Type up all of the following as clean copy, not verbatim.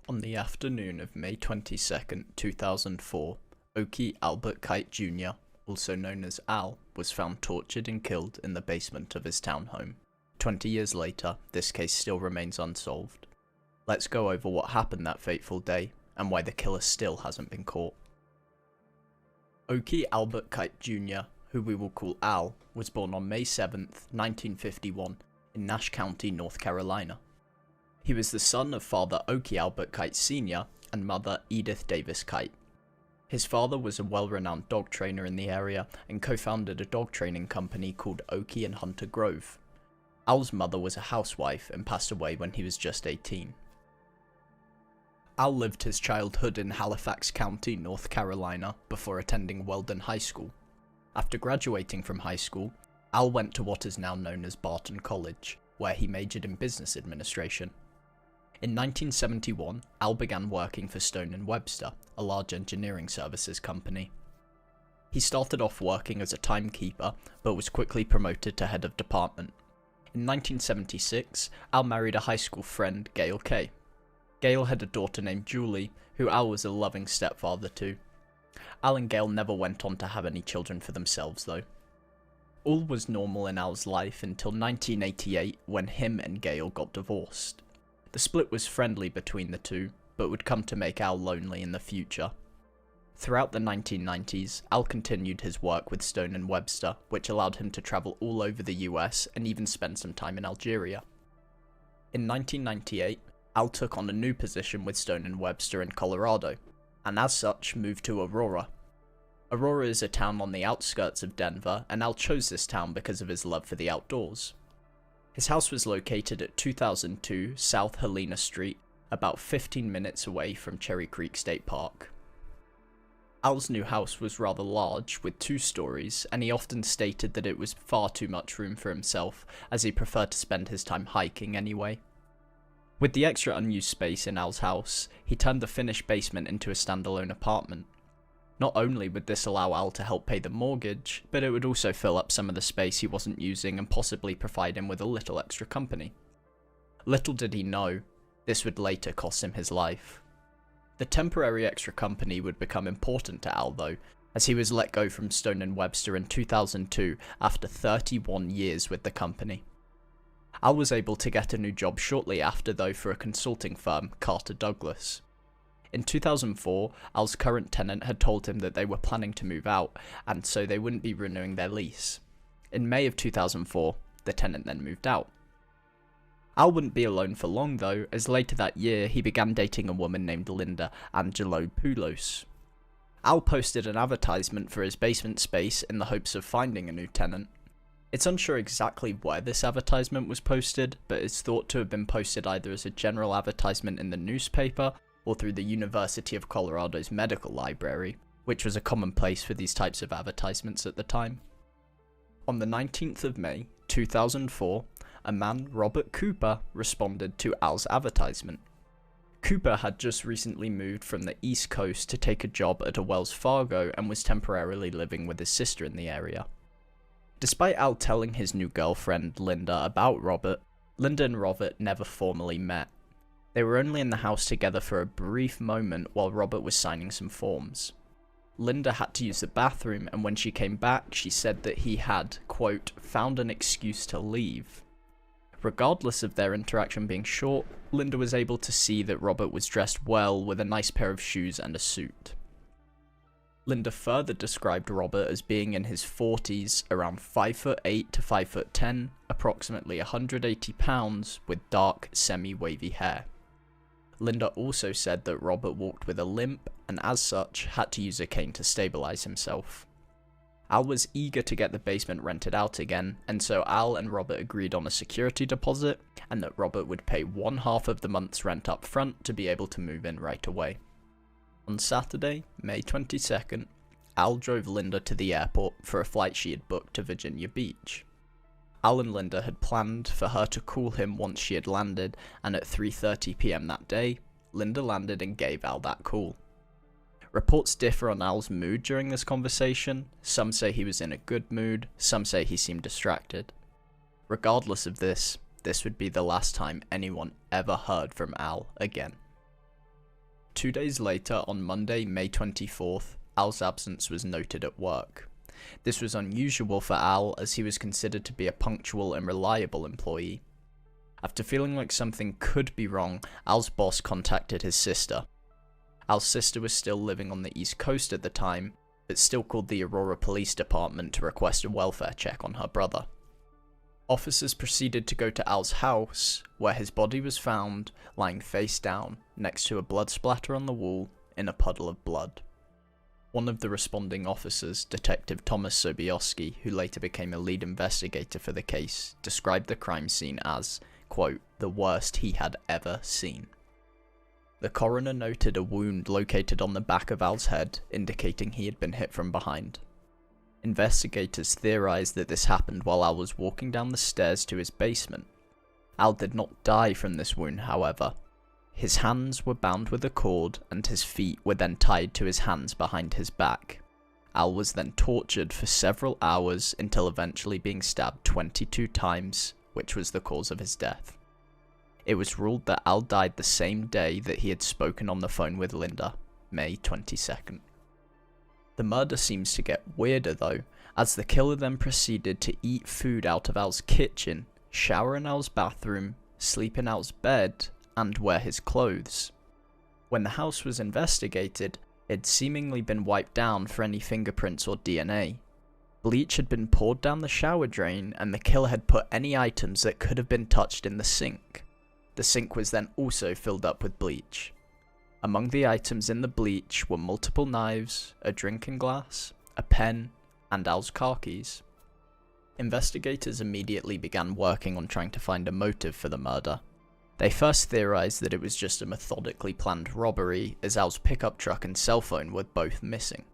On the afternoon of May 22nd, 2004, Oakey Albert Kite Jr., also known as Al, was found tortured and killed in the basement of his townhome. 20 years later, this case still remains unsolved. Let's go over what happened that fateful day, and why the killer still hasn't been caught. Oakey Albert Kite Jr., who we will call Al, was born on May 7th, 1951, in Nash County, North Carolina. He was the son of father Oakey Albert Kite Sr. and mother Edith Davis Kite. His father was a well-renowned dog trainer in the area and co-founded a dog training company called Oakey and Hunter Grove. Al's mother was a housewife and passed away when he was just 18. Al lived his childhood in Halifax County, North Carolina, before attending Weldon High School. After graduating from high school, Al went to what is now known as Barton College, where he majored in business administration. In 1971, Al began working for Stone & Webster, a large engineering services company. He started off working as a timekeeper, but was quickly promoted to head of department. In 1976, Al married a high school friend, Gail Kay. Gail had a daughter named Julie, who Al was a loving stepfather to. Al and Gail never went on to have any children for themselves though. All was normal in Al's life until 1988, when him and Gail got divorced. The split was friendly between the two, but would come to make Al lonely in the future. Throughout the 1990s, Al continued his work with Stone & Webster, which allowed him to travel all over the US and even spend some time in Algeria. In 1998, Al took on a new position with Stone & Webster in Colorado, and as such moved to Aurora. Aurora is a town on the outskirts of Denver, and Al chose this town because of his love for the outdoors. His house was located at 2002 South Helena Street, about 15 minutes away from Cherry Creek State Park. Al's new house was rather large, with 2 stories, and he often stated that it was far too much room for himself, as he preferred to spend his time hiking anyway. With the extra unused space in Al's house, he turned the finished basement into a standalone apartment. Not only would this allow Al to help pay the mortgage, but it would also fill up some of the space he wasn't using and possibly provide him with a little extra company. Little did he know, this would later cost him his life. The temporary extra company would become important to Al though, as he was let go from Stone & Webster in 2002 after 31 years with the company. Al was able to get a new job shortly after though for a consulting firm, Carter Douglas. In 2004, Al's current tenant had told him that they were planning to move out, and so they wouldn't be renewing their lease. In May of 2004, the tenant then moved out. Al wouldn't be alone for long though, as later that year he began dating a woman named Linda Angelopoulos. Al posted an advertisement for his basement space in the hopes of finding a new tenant. It's unsure exactly where this advertisement was posted, but it's thought to have been posted either as a general advertisement in the newspaper, or through the University of Colorado's medical library, which was a common place for these types of advertisements at the time. On the 19th of May, 2004, a man, Robert Cooper, responded to Al's advertisement. Cooper had just recently moved from the East Coast to take a job at a Wells Fargo and was temporarily living with his sister in the area. Despite Al telling his new girlfriend, Linda, about Robert, Linda and Robert never formally met. They were only in the house together for a brief moment while Robert was signing some forms. Linda had to use the bathroom, and when she came back, she said that he had, quote, found an excuse to leave. Regardless of their interaction being short, Linda was able to see that Robert was dressed well with a nice pair of shoes and a suit. Linda further described Robert as being in his 40s, around 5'8" to 5'10", approximately 180 pounds, with dark, semi-wavy hair. Linda also said that Robert walked with a limp, and as such, had to use a cane to stabilize himself. Al was eager to get the basement rented out again, and so Al and Robert agreed on a security deposit, and that Robert would pay 1/2 of the month's rent up front to be able to move in right away. On Saturday, May 22nd, Al drove Linda to the airport for a flight she had booked to Virginia Beach. Al and Linda had planned for her to call him once she had landed, and at 3:30 PM that day, Linda landed and gave Al that call. Reports differ on Al's mood during this conversation. Some say he was in a good mood, some say he seemed distracted. Regardless of this, this would be the last time anyone ever heard from Al again. 2 days later, on Monday, May 24th, Al's absence was noted at work. This was unusual for Al, as he was considered to be a punctual and reliable employee. After feeling like something could be wrong, Al's boss contacted his sister. Al's sister was still living on the East Coast at the time, but still called the Aurora Police Department to request a welfare check on her brother. Officers proceeded to go to Al's house, where his body was found lying face down next to a blood splatter on the wall in a puddle of blood. One of the responding officers, Detective Thomas Sobieski, who later became a lead investigator for the case, described the crime scene as, quote, the worst he had ever seen. The coroner noted a wound located on the back of Al's head, indicating he had been hit from behind. Investigators theorized that this happened while Al was walking down the stairs to his basement. Al did not die from this wound, however. His hands were bound with a cord, and his feet were then tied to his hands behind his back. Al was then tortured for several hours until eventually being stabbed 22 times, which was the cause of his death. It was ruled that Al died the same day that he had spoken on the phone with Linda, May 22nd. The murder seems to get weirder though, as the killer then proceeded to eat food out of Al's kitchen, shower in Al's bathroom, sleep in Al's bed, and wear his clothes. When the house was investigated, it had seemingly been wiped down for any fingerprints or DNA. Bleach had been poured down the shower drain, and the killer had put any items that could have been touched in the sink. The sink was then also filled up with bleach. Among the items in the bleach were multiple knives, a drinking glass, a pen, and Al's car keys. Investigators immediately began working on trying to find a motive for the murder. They first theorized that it was just a methodically planned robbery, as Al's pickup truck and cell phone were both missing.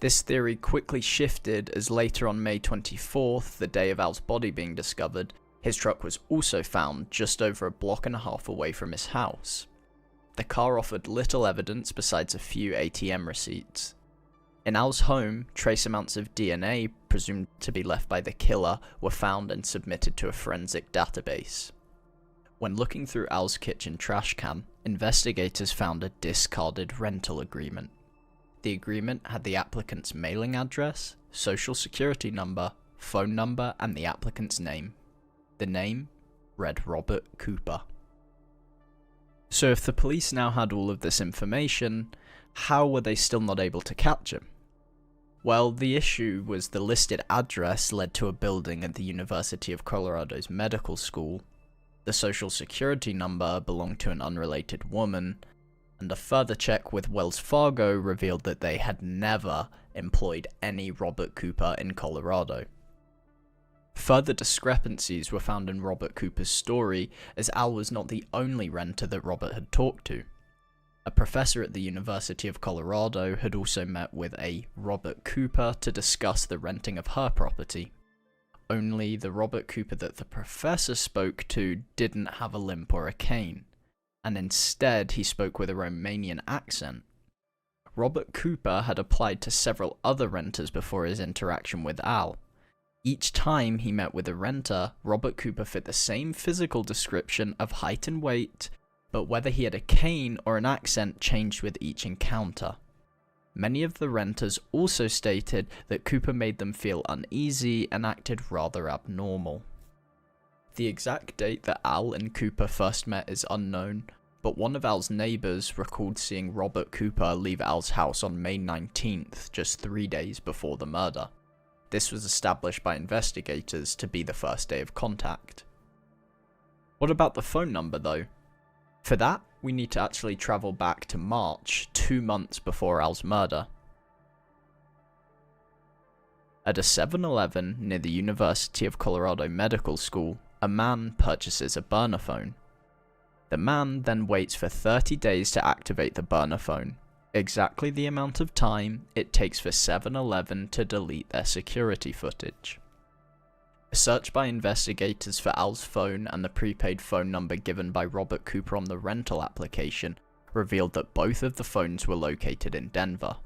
This theory quickly shifted as later on May 24th, the day of Al's body being discovered, his truck was also found just over a block and a half away from his house. The car offered little evidence besides a few ATM receipts. In Al's home, trace amounts of DNA, presumed to be left by the killer, were found and submitted to a forensic database. When looking through Al's kitchen trash can, investigators found a discarded rental agreement. The agreement had the applicant's mailing address, social security number, phone number, and the applicant's name. The name read Robert Cooper. So if the police now had all of this information, how were they still not able to catch him? Well, the issue was the listed address led to a building at the University of Colorado's medical school, the social security number belonged to an unrelated woman, and a further check with Wells Fargo revealed that they had never employed any Robert Cooper in Colorado. Further discrepancies were found in Robert Cooper's story, as Al was not the only renter that Robert had talked to. A professor at the University of Colorado had also met with a Robert Cooper to discuss the renting of her property. Only the Robert Cooper that the professor spoke to didn't have a limp or a cane, and instead he spoke with a Romanian accent. Robert Cooper had applied to several other renters before his interaction with Al. Each time he met with a renter, Robert Cooper fit the same physical description of height and weight, but whether he had a cane or an accent changed with each encounter. Many of the renters also stated that Cooper made them feel uneasy and acted rather abnormal. The exact date that Al and Cooper first met is unknown, but one of Al's neighbours recalled seeing Robert Cooper leave Al's house on May 19th, just 3 days before the murder. This was established by investigators to be the first day of contact. What about the phone number though? For that, we need to actually travel back to March, 2 months before Al's murder. At a 7-Eleven near the University of Colorado Medical School, a man purchases a burner phone. The man then waits for 30 days to activate the burner phone, exactly the amount of time it takes for 7-Eleven to delete their security footage. A search by investigators for Al's phone and the prepaid phone number given by Robert Cooper on the rental application revealed that both of the phones were located in Denver.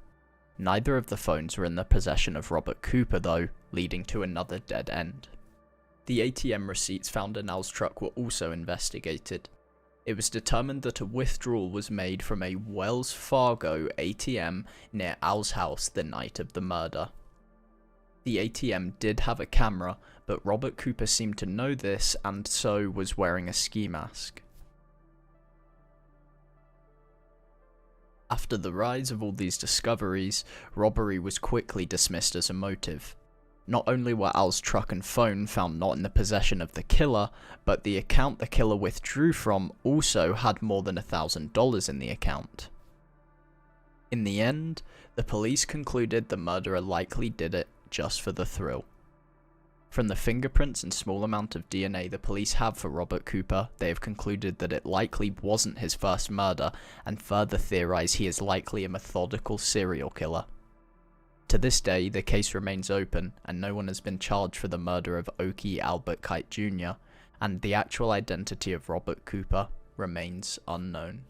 Neither of the phones were in the possession of Robert Cooper though, leading to another dead end. The ATM receipts found in Al's truck were also investigated. It was determined that a withdrawal was made from a Wells Fargo ATM near Al's house the night of the murder. The ATM did have a camera, but Robert Cooper seemed to know this and so was wearing a ski mask. After the rise of all these discoveries, robbery was quickly dismissed as a motive. Not only were Al's truck and phone found not in the possession of the killer, but the account the killer withdrew from also had more than $1,000 in the account. In the end, the police concluded the murderer likely did it just for the thrill. From the fingerprints and small amount of DNA the police have for Robert Cooper, they have concluded that it likely wasn't his first murder, and further theorize he is likely a methodical serial killer. To this day, the case remains open, and no one has been charged for the murder of Oakey Kite Jr., and the actual identity of Robert Cooper remains unknown.